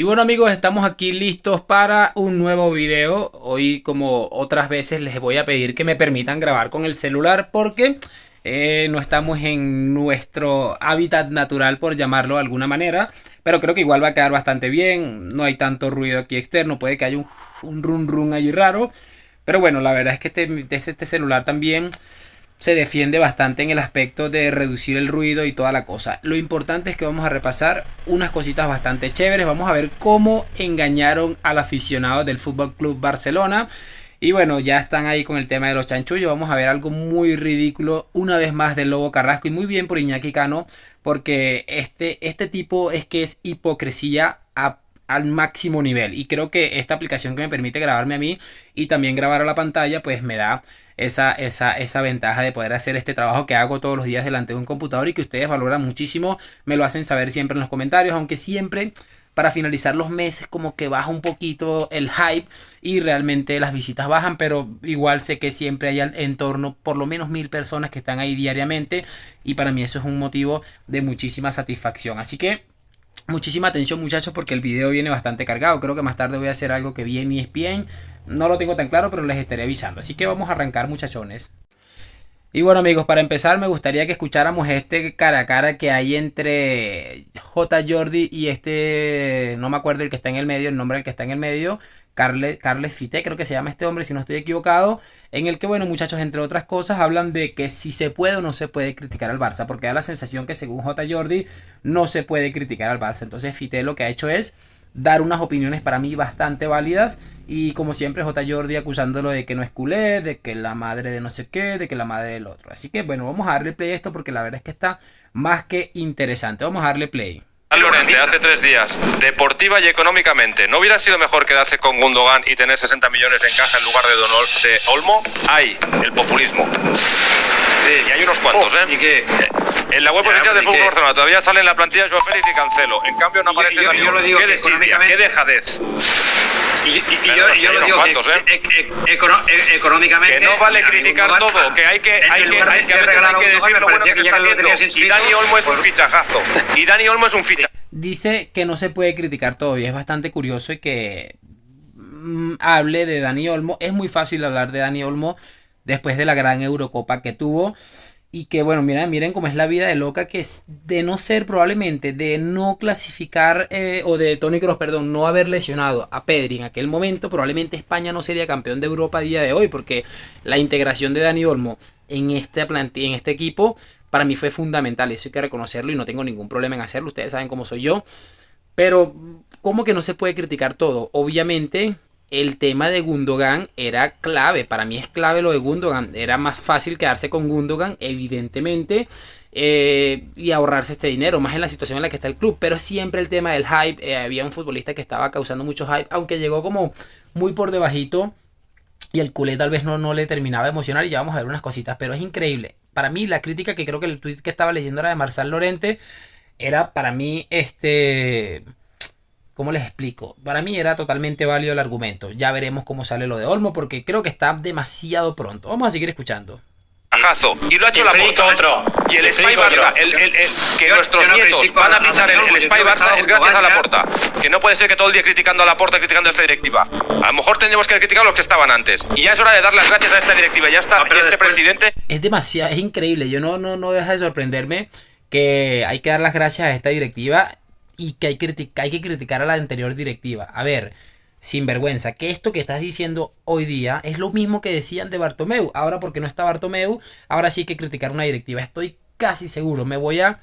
Y bueno amigos, estamos aquí listos para un nuevo video. Hoy, como otras veces, les voy a pedir que me permitan grabar con el celular porque no estamos en nuestro hábitat natural, por llamarlo de alguna manera. Pero creo que igual va a quedar bastante bien. No hay tanto ruido aquí externo, puede que haya un run run allí raro. Pero bueno, la verdad es que este celular también se defiende bastante en el aspecto de reducir el ruido y toda la cosa. Lo importante es que vamos a repasar unas cositas bastante chéveres. Vamos a ver cómo engañaron al aficionado del Fútbol Club Barcelona. Y bueno, ya están ahí con el tema de los chanchullos. Vamos a ver algo muy ridículo una vez más del Lobo Carrasco. Y muy bien por Iñaki Cano, porque este tipo es que es hipocresía al máximo nivel. Y creo que esta aplicación que me permite grabarme a mí y también grabar a la pantalla, pues me da esa ventaja de poder hacer este trabajo que hago todos los días delante de un computador y que ustedes valoran muchísimo. Me lo hacen saber siempre en los comentarios, aunque siempre para finalizar los meses como que baja un poquito el hype y realmente las visitas bajan, pero igual sé que siempre hay en torno por lo menos 1000 personas que están ahí diariamente y para mí eso es un motivo de muchísima satisfacción. Así que muchísima atención muchachos, porque el video viene bastante cargado. Creo que más tarde voy a hacer algo que vi en ESPN. No lo tengo tan claro, pero les estaré avisando. Así que vamos a arrancar, muchachones. Y bueno amigos, para empezar me gustaría que escucháramos este cara a cara que hay entre J. Jordi y no me acuerdo el que está en el medio, el nombre del que está en el medio, Carles Fité, creo que se llama este hombre si no estoy equivocado, en el que bueno muchachos, entre otras cosas, hablan de que si se puede o no se puede criticar al Barça, porque da la sensación que según J. Jordi no se puede criticar al Barça. Entonces Fité lo que ha hecho es dar unas opiniones para mí bastante válidas y como siempre J. Jordi acusándolo de que no es culé, de que la madre de no sé qué, de que la madre del otro. Así que bueno, vamos a darle play a esto porque la verdad es que está más que interesante. Vamos a darle play. Lorente, hace 3 días, deportiva y económicamente, ¿no hubiera sido mejor quedarse con Gundogan y tener 60 millones en caja en lugar de Olmo? Hay el populismo. Sí, y hay unos cuantos, ¿eh? ¿Y qué? En la web oficial de Fútbol Barcelona todavía sale en la plantilla Joao Félix y Cancelo. En cambio no aparece Dani Olmo. ¿Qué desidia? ¿Qué dejadez? Yo lo digo cuantos, económicamente. Que no vale criticar todo, que hay que decir lo bueno que está haciendo. Y Dani Olmo es un fichajazo. Y Dani Olmo es un fichajazo. Dice que no se puede criticar todo y es bastante curioso y que hable de Dani Olmo. Es muy fácil hablar de Dani Olmo después de la gran Eurocopa que tuvo. Y que bueno, miren cómo es la vida de loca, que es de no ser probablemente, de no clasificar o de Toni Kroos, perdón, no haber lesionado a Pedri en aquel momento, probablemente España no sería campeón de Europa a día de hoy, porque la integración de Dani Olmo en en este equipo para mí fue fundamental. Eso hay que reconocerlo y no tengo ningún problema en hacerlo, ustedes saben cómo soy yo. Pero ¿cómo que no se puede criticar todo? Obviamente el tema de Gundogan era clave. Para mí es clave lo de Gundogan. Era más fácil quedarse con Gundogan, evidentemente, y ahorrarse este dinero, más en la situación en la que está el club. Pero siempre el tema del hype. Había un futbolista que estaba causando mucho hype, aunque llegó como muy por debajito. Y el culé tal vez no le terminaba de emocionar. Y ya vamos a ver unas cositas. Pero es increíble. Para mí la crítica, que creo que el tweet que estaba leyendo era de Marcel Lorente, era para mí ¿cómo les explico? Para mí era totalmente válido el argumento. Ya veremos cómo sale lo de Olmo, porque creo que está demasiado pronto. Vamos a seguir escuchando. Y lo ha hecho la Porta. Y el Spy Barça, que nuestros nietos van a pisar el Spy Barça es gracias a la Porta. Que no puede ser que todo el día criticando a la Porta, criticando a esta directiva. A lo mejor tendríamos que criticar a los que estaban antes. Y ya es hora de dar las gracias a esta directiva. Ya está, pero este presidente. Es demasiado, es increíble. Yo no deja de sorprenderme que hay que dar las gracias a esta directiva y que hay que criticar a la anterior directiva. A ver, sinvergüenza, que esto que estás diciendo hoy día es lo mismo que decían de Bartomeu. Ahora, porque no está Bartomeu, ahora sí hay que criticar una directiva. Estoy casi seguro, me voy a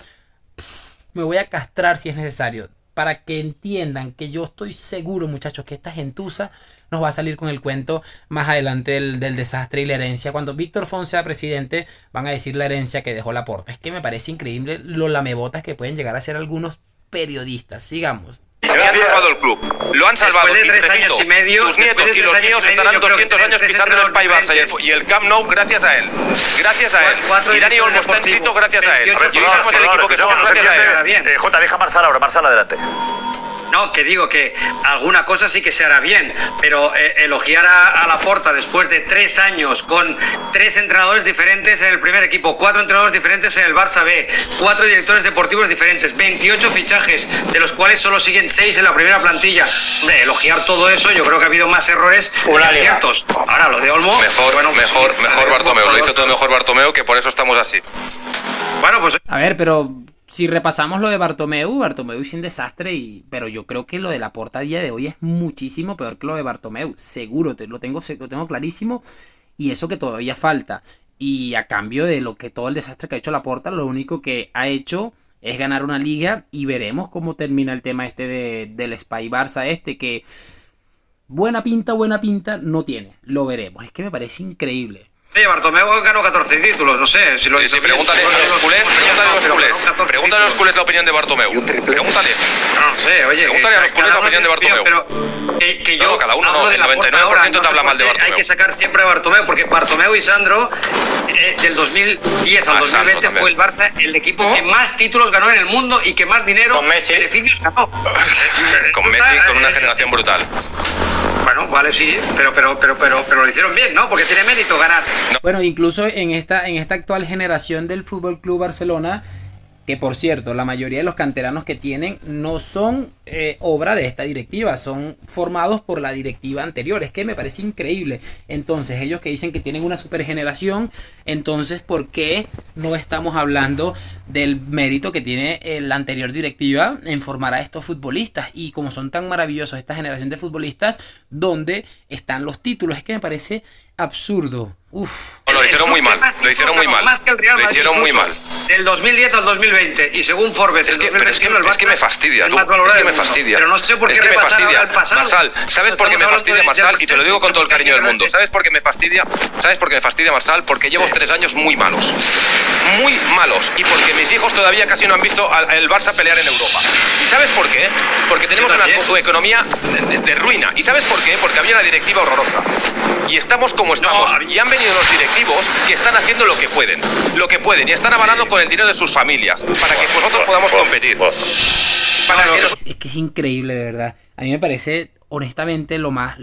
castrar si es necesario, para que entiendan que yo estoy seguro, muchachos, que esta gentuza nos va a salir con el cuento más adelante del desastre y la herencia. Cuando Víctor Font sea presidente, van a decir la herencia que dejó Laporta. Es que me parece increíble lo lamebotas que pueden llegar a ser algunos periodistas. Sigamos. Y han salvado el club. Lo han salvado. Después de 3 años y medio, tus nietos y los míos estarán 200 años pisando el Spy Barça y el Camp Nou gracias a él. Gracias a él. Y Dani Olmo está inscrito gracias a él. Y hoy somos el equipo que somos gracias a él. Jota, deja Marsal ahora. Marsal, adelante. No, que digo que alguna cosa sí que se hará bien, pero elogiar a Laporta después de 3 años con 3 entrenadores diferentes en el primer equipo, 4 entrenadores diferentes en el Barça B, 4 directores deportivos diferentes, 28 fichajes, de los cuales solo siguen 6 en la primera plantilla. Hombre, elogiar todo eso, yo creo que ha habido más errores que aciertos. Ahora, lo de Olmo... Mejor, bueno, pues, mejor Bartomeu, lo hizo todo mejor Bartomeu, que por eso estamos así. Bueno, pues... A ver, pero si repasamos lo de Bartomeu hizo un desastre, pero yo creo que lo de Laporta a día de hoy es muchísimo peor que lo de Bartomeu. Seguro, lo tengo clarísimo. Y eso que todavía falta. Y a cambio de lo que todo el desastre que ha hecho Laporta, lo único que ha hecho es ganar una liga. Y veremos cómo termina el tema del Spy Barça que buena pinta no tiene. Lo veremos. Es que me parece increíble. Oye, Bartomeu ganó 14 títulos, no sé si lo hizo. Pregúntale a los culés la opinión de Bartomeu. Pregúntale. No sé, oye. Pregúntale a los culés la opinión de Bartomeu. Pero que yo. No, cada uno no, el 99% ahora, te habla mal de Bartomeu. Hay que sacar siempre a Bartomeu, porque Bartomeu y Sandro, del 2010 al 2020, fue el Barça el equipo que más títulos ganó en el mundo y que más dinero, beneficios ganó. Con Messi, con una generación brutal. Bueno, vale, sí, pero lo hicieron bien, ¿no? Porque tiene mérito ganar. Bueno, incluso en esta actual generación del Fútbol Club Barcelona, que por cierto, la mayoría de los canteranos que tienen no son obra de esta directiva, son formados por la directiva anterior. Es que me parece increíble. Entonces, ellos que dicen que tienen una super generación, entonces, ¿por qué no estamos hablando del mérito que tiene la anterior directiva en formar a estos futbolistas? Y como son tan maravillosos esta generación de futbolistas, ¿dónde están los títulos? Es que me parece absurdo. Uf. Lo hicieron muy mal, lo hicieron muy mal. Más que el Real Madrid, lo hicieron muy mal. Del 2010 al 2020, y según Forbes, es que me fastidia, tú. Es que me fastidia. Pero no sé por qué repasar al pasado. Marsal, ¿sabes por qué me fastidia, Marsal? Y te lo digo con todo el cariño del mundo. ¿Sabes por qué me fastidia? ¿Sabes por qué me fastidia, Marsal? Porque llevo 3 años muy malos. Muy malos. Y porque mis hijos todavía casi no han visto al Barça pelear en Europa. ¿Y sabes por qué? Porque tenemos una economía de ruina. ¿Y sabes por qué? Porque había una directiva horrorosa. Y estamos como estamos. Y han venido los directivos que están haciendo lo que pueden. Y están avalando con el dinero de sus familias para que nosotros podamos competir. Es que es increíble, de verdad. A mí me parece, honestamente, lo más...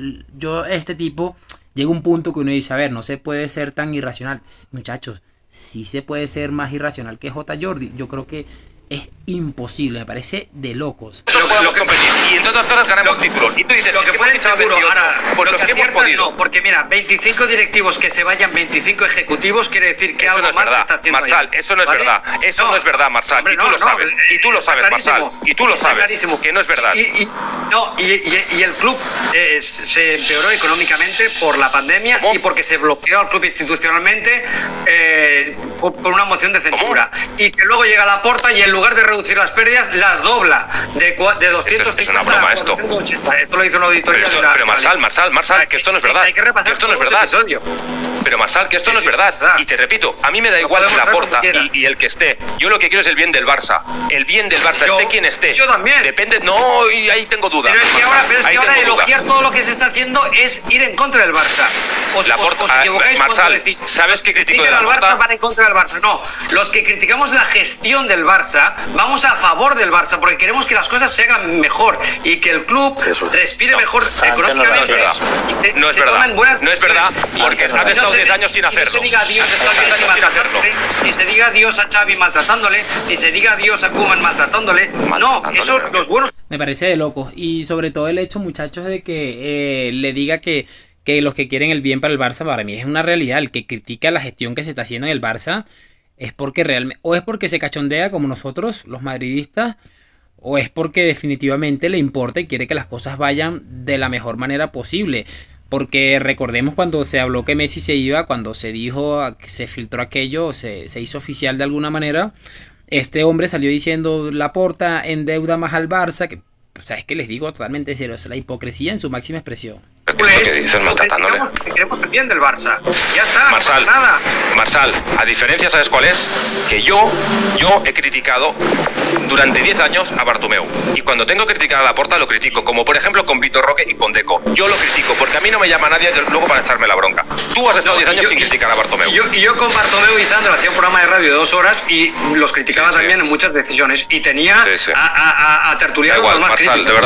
Este tipo, llega un punto que uno dice, a ver, no se puede ser tan irracional. Muchachos, sí se puede ser más irracional que J. Jordi. Yo creo que es imposible, me parece de locos. Y entre otras cosas ganamos títulos. Y tú dices, lo que pueden seguro, ahora, por los que hemos podido. No, porque mira, 25 directivos que se vayan, 25 ejecutivos, quiere decir que eso algo no más verdad, está haciendo Marsal, ahí. Eso no es verdad. Eso no es verdad, Marsal. Hombre, y tú lo sabes. Y tú lo sabes, Marsal. Y tú lo sabes. Que no es verdad. Y el club se empeoró económicamente por la pandemia. ¿Cómo? Y porque se bloqueó al club institucionalmente por una moción de censura. ¿Cómo? Y que luego llega Laporta y en lugar de reducir las pérdidas, las dobla de 250 es una broma, a 480. Esto lo hizo una auditoría. Pero Marsal, que esto no es verdad. Hay que repasar esto no es verdad. Pero Marsal, que esto no es verdad. Y te repito, a mí me da igual que Laporta y el que esté. Yo lo que quiero es el bien del Barça. El bien del Barça, esté quien esté. Yo también. Depende, no, y ahí tengo dudas. Pero es que ahora elogiar todo lo que se está haciendo es ir en contra del Barça. Os equivocáis, Marsal, ¿sabes qué critico de al Laporta? Barça van en contra del Barça. No, los que criticamos la gestión del Barça, vamos a favor del Barça, porque queremos que las cosas se hagan mejor y que el club respire mejor económicamente. No es verdad, porque has estado 10 años sin hacerlo. Ni se diga adiós a Xavi maltratándole, ni se diga adiós a Koeman maltratándole. No, eso los buenos. Me parece de locos. Y sobre todo el hecho, muchachos, de que le diga que los que quieren el bien para el Barça, para mí es una realidad. El que critica la gestión que se está haciendo en el Barça es porque realmente, o es porque se cachondea como nosotros, los madridistas, o es porque definitivamente le importa y quiere que las cosas vayan de la mejor manera posible. Porque recordemos cuando se habló que Messi se iba, cuando se dijo, se filtró aquello, se hizo oficial de alguna manera, este hombre salió diciendo Laporta endeuda más al Barça, que, o sea, es que les digo totalmente serio, es la hipocresía en su máxima expresión. ¿Qué dices, maltratándole? Queremos el bien del Barça. Ya está, Marsal, no pasa nada. Marsal, a diferencia, ¿sabes cuál es? Que yo he criticado durante 10 años a Bartomeu. Y cuando tengo que criticar a Laporta, lo critico. Como por ejemplo con Vitor Roque y con Deco. Yo lo critico, porque a mí no me llama nadie luego para echarme la bronca. Tú has estado 10 años sin criticar a Bartomeu. Y yo con Bartomeu y Sandro hacía un programa de radio de 2 horas y los criticaba también en muchas decisiones. Y tenía a tertulianos los más Marsal, críticos.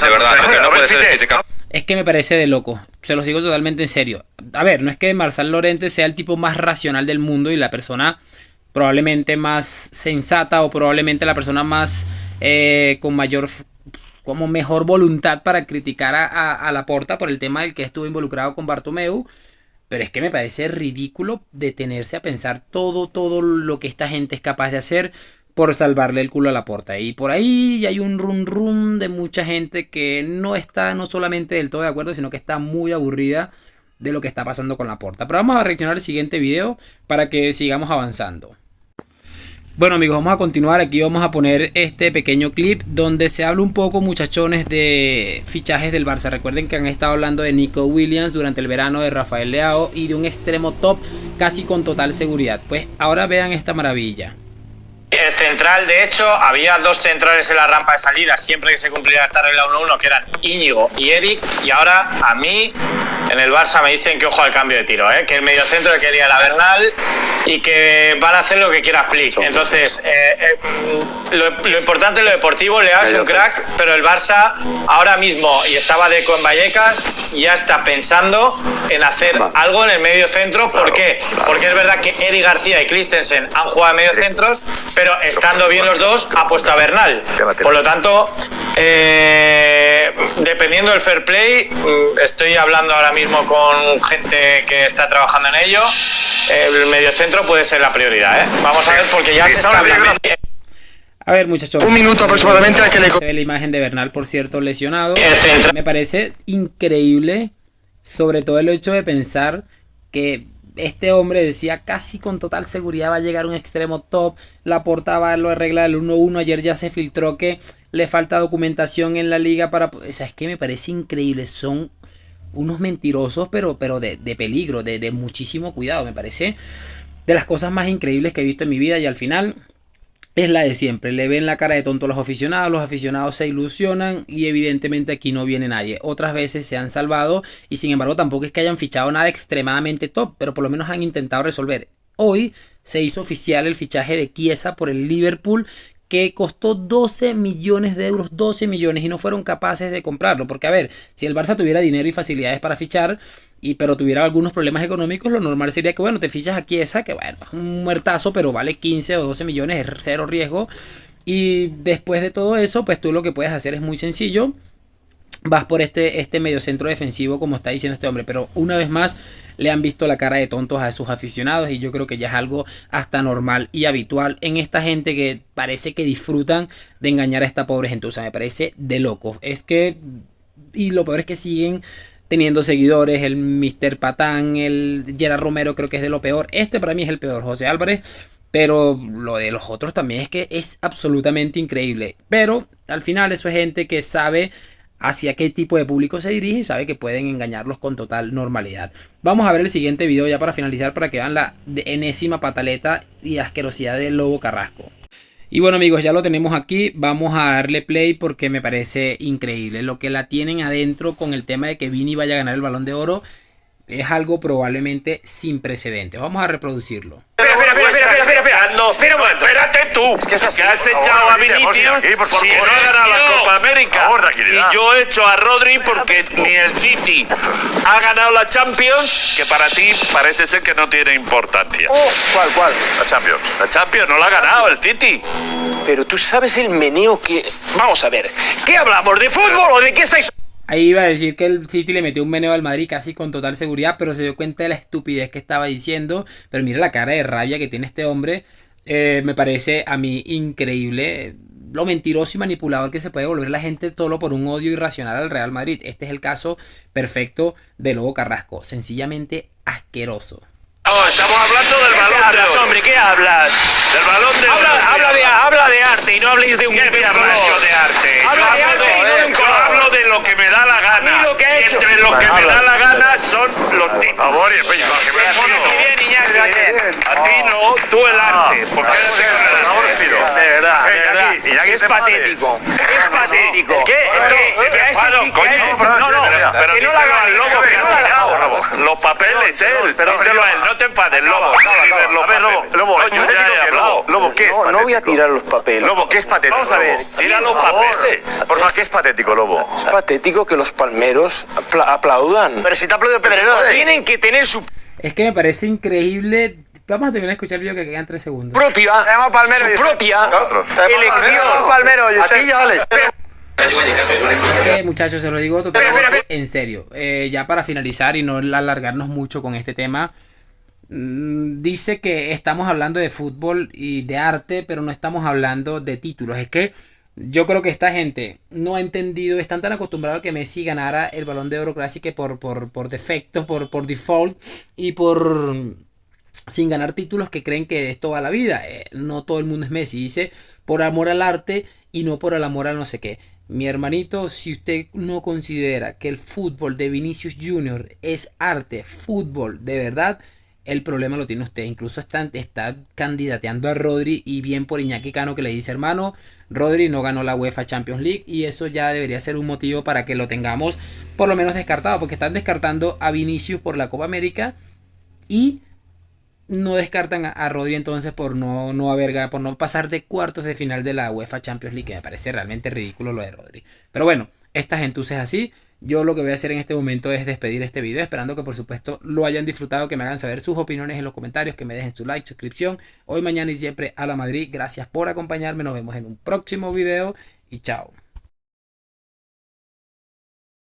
de verdad, que no puede ser criticar. Es que me parece de loco, se los digo totalmente en serio. A ver, no es que Marsal Llorente sea el tipo más racional del mundo y la persona probablemente más sensata o probablemente la persona más con mayor, como mejor voluntad para criticar a Laporta por el tema del que estuvo involucrado con Bartomeu. Pero es que me parece ridículo detenerse a pensar todo lo que esta gente es capaz de hacer por salvarle el culo a Laporta. Y por ahí hay un rum de mucha gente que no está no solamente del todo de acuerdo, sino que está muy aburrida de lo que está pasando con Laporta. Pero vamos a reaccionar al siguiente video para que sigamos avanzando. Bueno amigos, vamos a continuar. Aquí vamos a poner este pequeño clip donde se habla un poco, muchachones, de fichajes del Barça. Recuerden que han estado hablando de Nico Williams durante el verano, de Rafael Leao y de un extremo top casi con total seguridad. Pues ahora vean esta maravilla. El central, de hecho, había 2 centrales en la rampa de salida siempre que se cumpliera esta regla 1-1, que eran Íñigo y Eric, y ahora a mí en el Barça me dicen que ojo al cambio de tiro, que el mediocentro que quería era Bernal y que van a hacer lo que quiera Flick. Entonces, lo importante es lo deportivo. Leao es un crack, pero el Barça ahora mismo, y estaba Deco en Vallecas, ya está pensando en hacer algo en el medio centro. ¿Por qué? Porque es verdad que Eric García y Christensen han jugado en medio centros, pero estando bien los dos ha puesto a Bernal. Por lo tanto, dependiendo del fair play, estoy hablando ahora mismo con gente que está trabajando en ello, el mediocentro puede ser la prioridad, Vamos a ver, porque ya se está hablando. A ver, muchachos, un minuto aproximadamente a que le... Se ve la imagen de Bernal, por cierto, lesionado. Me parece increíble, sobre todo el hecho de pensar que este hombre decía casi con total seguridad va a llegar un extremo top. Laporta va a lo arregla el 1-1. Ayer ya se filtró que le falta documentación en la liga para... O sea, es que me parece increíble. Son unos mentirosos, pero de peligro, de muchísimo cuidado. Me parece de las cosas más increíbles que he visto en mi vida. Y al final es la de siempre. Le ven la cara de tonto a los aficionados se ilusionan y evidentemente aquí no viene nadie. Otras veces se han salvado y sin embargo tampoco es que hayan fichado nada extremadamente top, pero por lo menos han intentado resolver. Hoy se hizo oficial el fichaje de Chiesa por el Liverpool, que costó 12 millones de euros, 12 millones, y no fueron capaces de comprarlo. Porque a ver, si el Barça tuviera dinero y facilidades para fichar, pero tuviera algunos problemas económicos, lo normal sería que bueno, te fichas a Chiesa, que bueno, es un muertazo, pero vale 15 o 12 millones, es cero riesgo. Y después de todo eso, pues tú lo que puedes hacer es muy sencillo. Vas por este mediocentro defensivo, como está diciendo este hombre. Pero una vez más le han visto la cara de tontos a sus aficionados. Y yo creo que ya es algo hasta normal y habitual en esta gente que parece que disfrutan de engañar a esta pobre gente. O sea, me parece de loco. Es que... Y lo peor es que siguen teniendo seguidores. El Mr. Patán, el Gerard Romero creo que es de lo peor. Este para mí es el peor, José Álvarez. Pero lo de los otros también es que es absolutamente increíble. Pero al final eso es gente que sabe hacia qué tipo de público se dirige y sabe que pueden engañarlos con total normalidad. Vamos a ver el siguiente video ya para finalizar, para que vean la enésima pataleta y asquerosidad del Lobo Carrasco. Y bueno amigos, ya lo tenemos aquí. Vamos a darle play porque me parece increíble lo que la tienen adentro con el tema de que Vini vaya a ganar el Balón de Oro. Es algo probablemente sin precedentes. Vamos a reproducirlo. Espera. No, espérate tú. Es que has echado a Vinicius porque no ha ganado la Copa América. Y yo he hecho a Rodri porque ni el City ha ganado la Champions, que para ti parece ser que no tiene importancia. ¿Cuál? La Champions. La Champions no la ha ganado el City. Pero tú sabes el meneo que... Vamos a ver, ¿qué hablamos? ¿De fútbol o de qué estáis...? Ahí iba a decir que el City le metió un meneo al Madrid casi con total seguridad, pero se dio cuenta de la estupidez que estaba diciendo. Pero mira la cara de rabia que tiene este hombre. Me parece a mí increíble lo mentiroso y manipulador que se puede volver la gente solo por un odio irracional al Real Madrid. Este es el caso perfecto de Lobo Carrasco. Sencillamente asqueroso. No, estamos hablando del Balón de Oro. Hombre, ¿qué hablas? Del Balón de Oro. Habla de arte y no habléis de un... ¿Qué me hablas yo de arte? Habla de arte y no de un Yo color. hablo de lo que me da la gana. ¿Y lo que ha hecho? Entre lo que son los títulos. Por favor, y después, A ti no, tú el arte. Porque de verdad, es patético. Es patético. ¿Qué? Pero no la haga el lobo, que no la haga. Los papeles, pero díselo a él, no te enfades, lobo. A ver, Lobo, ¿es patético qué? Lobo, ¿qué es patético? No voy a tirar los papeles. Lobo, ¿qué es patético? Vamos a ver, tira los papeles. Por favor, ¿qué es patético, Lobo? Es patético que los palmeros aplaudan. Pero si te ha aplaudido Pedrerol, Tienen que tener su Es que me parece increíble. Vamos a terminar de escuchar el video que quedan 3 segundos. propia, su propia elección. Palmero, aquí ya Alex. Muchachos, se lo digo totalmente en serio. Ya para finalizar y no alargarnos mucho con este tema. Dice que estamos hablando de fútbol y de arte, pero no estamos hablando de títulos. Es que yo creo que esta gente no ha entendido, están tan acostumbrados a que Messi ganara el Balón de Oro casi que por defecto, por default y por sin ganar títulos, que creen que esto va a la vida. No todo el mundo es Messi, dice por amor al arte y no por el amor al no sé qué. Mi hermanito, si usted no considera que el fútbol de Vinicius Junior es arte, fútbol de verdad, el problema lo tiene usted. Incluso está candidateando a Rodri, y bien por Iñaki Cano, que le dice: hermano, Rodri no ganó la UEFA Champions League, y eso ya debería ser un motivo para que lo tengamos por lo menos descartado, porque están descartando a Vinicius por la Copa América y no descartan a Rodri entonces por no pasar de cuartos de final de la UEFA Champions League, que me parece realmente ridículo lo de Rodri. Pero bueno, esta gentuza es así. Yo lo que voy a hacer en este momento es despedir este video, esperando que por supuesto lo hayan disfrutado, que me hagan saber sus opiniones en los comentarios, que me dejen su like, suscripción. Hoy, mañana y siempre a la Madrid. Gracias por acompañarme, nos vemos en un próximo video y chao.